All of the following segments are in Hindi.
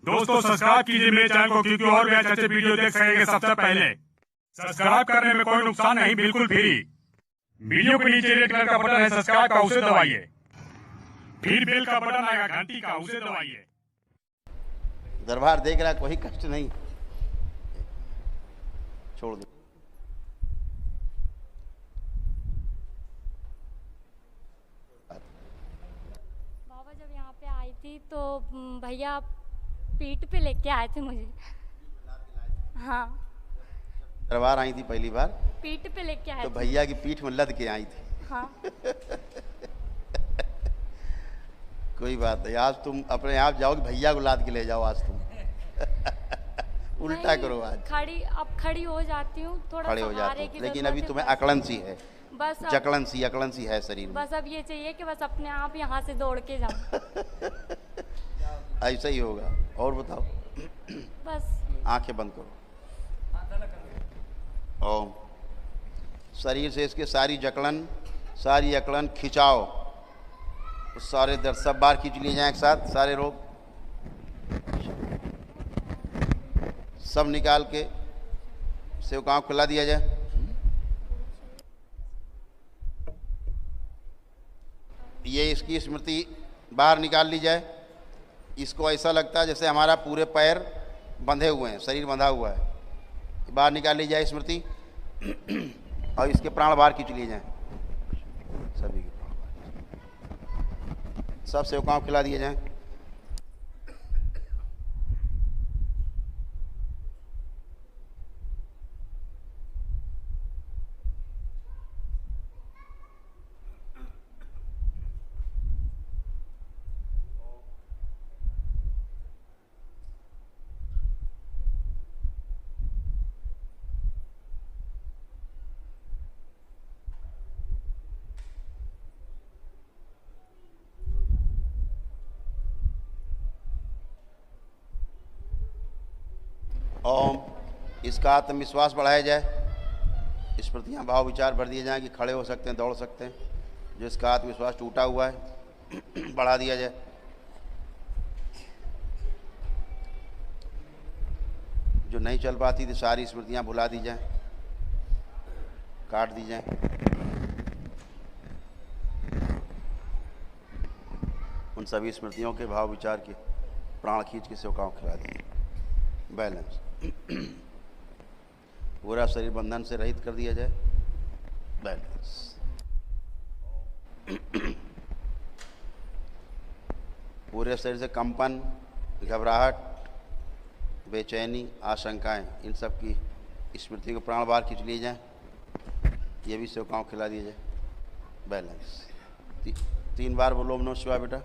दोस्तों सब्सक्राइब कीजिए मेरे चैनल को, क्योंकि और भी अच्छे अच्छे वीडियो देख सकेंगे सबसे पहले। सब्सक्राइब करने में कोई नुकसान नहीं, बिल्कुल फ्री। वीडियो के नीचे रेड कलर का बटन है सब्सक्राइब का, उसे दबाइए। फिर बेल का बटन आएगा घंटी का, उसे दबाइए। दरबार देख रहा, कोई कष्ट नहीं, छोड़ दो। बाबा जब यहाँ पे आई थी तो भैया पीठ पे लेके आए थे मुझे। हाँ, दरबार आई थी पहली बार, पीठ पे लेके आए तो थे। भैया की पीठ में लद के आई थी। हाँ। कोई बात नहीं, आज तुम अपने आप जाओगे, भैया को लाद के ले जाओ आज तुम। उल्टा नहीं, करो आज। अब खड़ी हो जाती हूँ, थोड़ा खड़े हो सहारे जाते की हो, लेकिन जरूरत अभी है तुम्हें बस। अकड़न सी है, बस जकड़न सी है शरीर में। बस अब ये चाहिए कि बस अपने आप यहाँ से दौड़ के जाऊँ। ऐसा ही होगा। और बताओ, बस आंखें बंद करो। ओम। शरीर से इसके सारी सारी अकड़न खिंचाओ, सारे दर्द सब बार खींच लिए जाए एक साथ, सारे रोग सब निकाल के सेवकाओं को खिला दिया जाए। ये इसकी स्मृति बाहर निकाल ली जाए। इसको ऐसा लगता है जैसे हमारा पूरे पैर बंधे हुए हैं, शरीर बंधा हुआ है। बाहर निकाल ली जाए स्मृति, और इसके प्राण बाहर खींच लिए जाएं, सभी के प्राण बाहर, सब सेवकाओं को खिला दिए जाएं। ओम। इसका आत्मविश्वास बढ़ाया जाए। स्मृतियाँ भाव विचार भर दिए जाएं कि खड़े हो सकते हैं, दौड़ सकते हैं। जो इसका आत्मविश्वास टूटा हुआ है बढ़ा दिया जाए। जो नहीं चल पाती थी सारी स्मृतियाँ भुला दी जाएं, काट दी जाएं। उन सभी स्मृतियों के भाव विचार के प्राण खींच के सेवकाओं को खिला दिए। बैलेंस। पूरा शरीर बंधन से रहित कर दिया जाए। बैलेंस। पूरे शरीर से कंपन, घबराहट, बेचैनी, आशंकाएं, इन सब की स्मृति को प्राण बाहर खींच लिए जाए। ये भी सेवकाओं को खिला दिया जाए। बैलेंस। 3 बार बोलो ओम नमः शिवाय बेटा।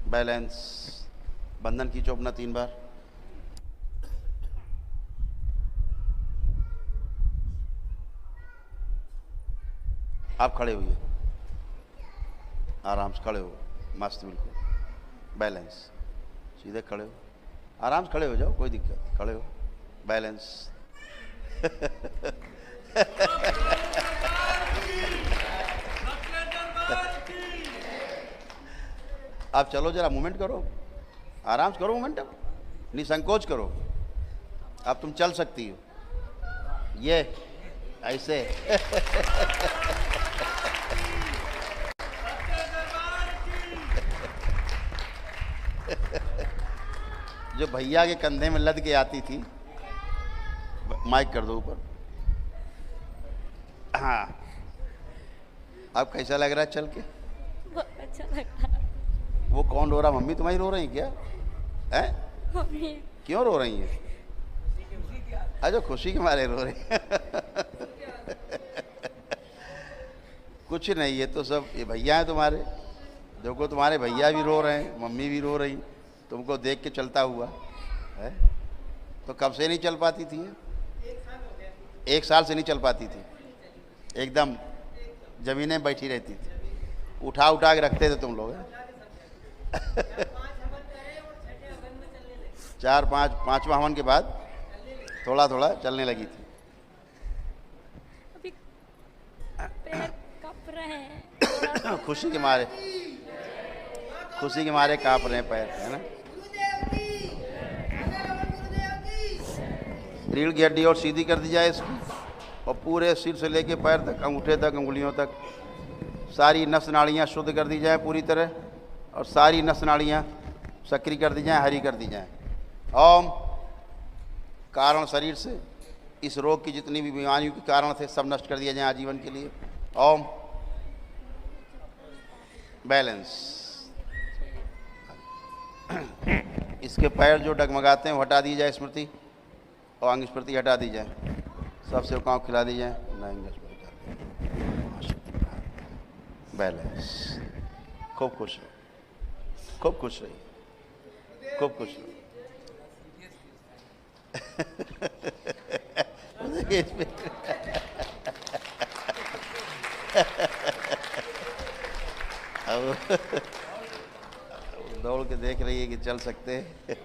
बैलेंस। बंधन खींचो अपना 3 बार। आप खड़े हुए, आराम से खड़े हो, मस्त बिल्कुल। बैलेंस। सीधे खड़े हो, आराम से खड़े हो जाओ, कोई दिक्कत नहीं, खड़े हो। बैलेंस। आप चलो, जरा मूवमेंट करो, आराम से करो मूवमेंट, अब निसंकोच करो। अब तुम चल सकती हो, ये ऐसे। जो भैया के कंधे में लद के आती थी, माइक कर दो ऊपर। हाँ, अब कैसा लग रहा है चल के? बहुत अच्छा लग रहा है। वो कौन रो रहा? मम्मी तुम्हारी रो रही क्या है? मम्मी। क्यों रो रही है? अरे खुशी के मारे रो रही है। कुछ नहीं, ये तो सब ये भैया हैं तुम्हारे। देखो तुम्हारे भैया भी रो रहे हैं, मम्मी भी रो रही, तुमको देख के चलता हुआ है। तो कब से नहीं चल पाती थी? 1 साल से नहीं चल पाती थी, एकदम जमीन में बैठी रहती थी, उठा के रखते थे तुम लोग। 4-5वां हवन के बाद थोड़ा थोड़ा चलने लगी थी। अभी पैर कप रहे हैं। खुशी के मारे। खुशी के मारे काँप रहे हैं पैर, है ना। रीढ़ की हड्डी और सीधी कर दी जाए इसकी, और पूरे सिर से लेके पैर तक, अंगूठे तक, अंगुलियों तक सारी नस नाड़ियाँ शुद्ध कर दी जाए पूरी तरह, और सारी नस नाड़ियाँ सक्रिय कर दी जाएँ, हरी कर दी जाएँ। ओम। कारण शरीर से इस रोग की जितनी भी बीमारियों के कारण थे सब नष्ट कर दिया जाए आजीवन के लिए। ओम। बैलेंस। इसके पैर जो डगमगाते हैं वो हटा दी जाए स्मृति, और अंग स्मृति हटा दी जाए, सबसे काँव खिला दी जाए, बैलेंस। खूब खुश रहो, खूब खुश रहिए, खूब खुश रहो। अब दौड़ के देख रही है कि चल सकते हैं,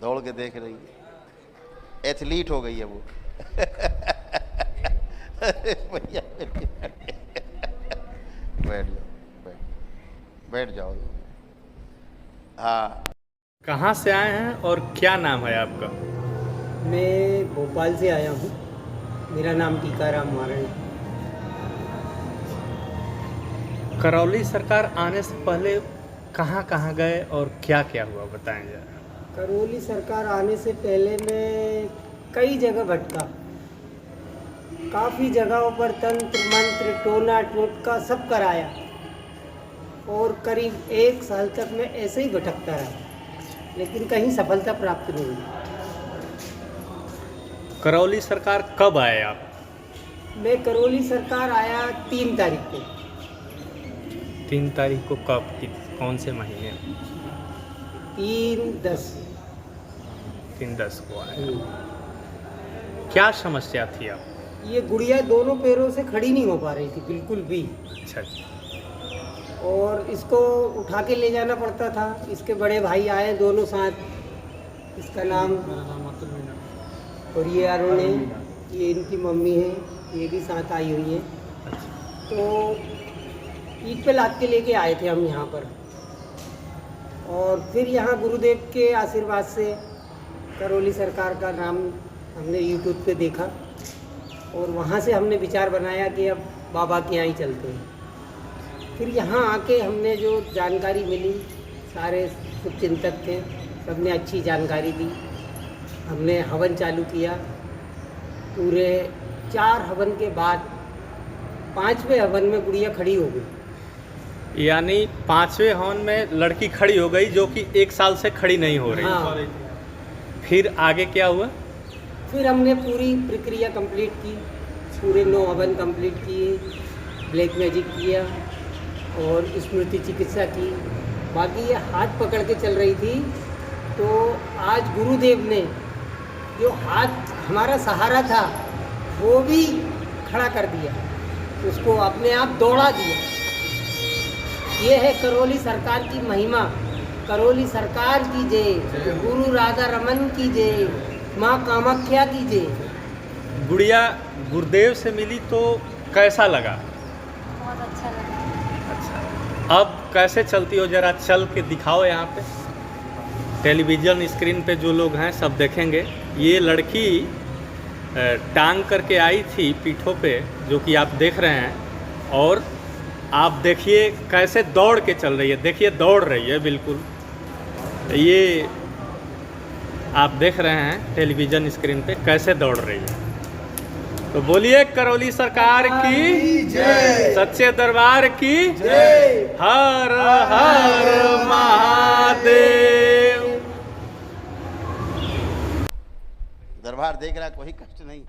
दौड़ के देख रही है, एथलीट हो गई है वो। भैया बैठ जाओ, बैठ जाओ। हाँ, कहाँ से आए हैं और क्या नाम है आपका? मैं भोपाल से आया हूँ, मेरा नाम टीकाराम मारण है। करौली सरकार आने से पहले कहाँ कहाँ गए और क्या क्या हुआ, बताएं जरा। करौली सरकार आने से पहले मैं कई जगह भटका, काफ़ी जगहों पर तंत्र मंत्र टोना टोटका सब कराया, और करीब 1 साल तक मैं ऐसे ही भटकता रहा, लेकिन कहीं सफलता प्राप्त नहीं हुई। करौली सरकार कब आए आप? मैं करौली सरकार आया 3 तारीख को। 3 तारीख को कब, कौन से महीने? 3/10। 3/10 को आए। क्या समस्या थी आप? ये गुड़िया दोनों पैरों से खड़ी नहीं हो पा रही थी बिल्कुल भी। अच्छा जी। और इसको उठा के ले जाना पड़ता था। इसके बड़े भाई आए दोनों साथ, इसका नाम और ये अरुण है, ये इनकी मम्मी है, ये भी साथ आई हुई है। तो ईद पे लाद के लेके आए थे हम यहाँ पर, और फिर यहाँ गुरुदेव के आशीर्वाद से करौली सरकार का नाम हमने यूट्यूब पे देखा, और वहाँ से हमने विचार बनाया कि अब बाबा के यहाँ ही चलते हैं। फिर यहाँ आके हमने जो जानकारी मिली, सारे शुभचिंतक थे, सबने अच्छी जानकारी दी। हमने हवन चालू किया, पूरे 4 हवन के बाद 5वें हवन में गुड़िया खड़ी हो गई। यानी 5वें हवन में लड़की खड़ी हो गई, जो कि 1 साल से खड़ी नहीं हो रही। हाँ। फिर आगे क्या हुआ? फिर हमने पूरी प्रक्रिया कंप्लीट की, पूरे 9 हवन कंप्लीट किए, ब्लैक मैजिक किया और स्मृति चिकित्सा की। बाकी ये हाथ पकड़ के चल रही थी, तो आज गुरुदेव ने जो हाथ हमारा सहारा था वो भी खड़ा कर दिया, उसको अपने आप दौड़ा दिया। ये है करौली सरकार की महिमा। करौली सरकार की जय, गुरु राधा रमन की जय, माँ कामाख्या की जय। गुड़िया गुरुदेव से मिली तो कैसा लगा? बहुत अच्छा लगा। अच्छा, अब कैसे चलती हो, जरा चल के दिखाओ यहाँ पे। टेलीविज़न स्क्रीन पे जो लोग हैं सब देखेंगे। ये लड़की टांग करके आई थी पीठों पे, जो कि आप देख रहे हैं, और आप देखिए कैसे दौड़ के चल रही है। देखिए दौड़ रही है बिल्कुल। ये आप देख रहे हैं टेलीविज़न स्क्रीन पे कैसे दौड़ रही है। तो बोलिए करौली सरकार की जय, सच्चे दरबार की जय, हर हर महादेव। दरबार देख रहा, कोई कष्ट नहीं।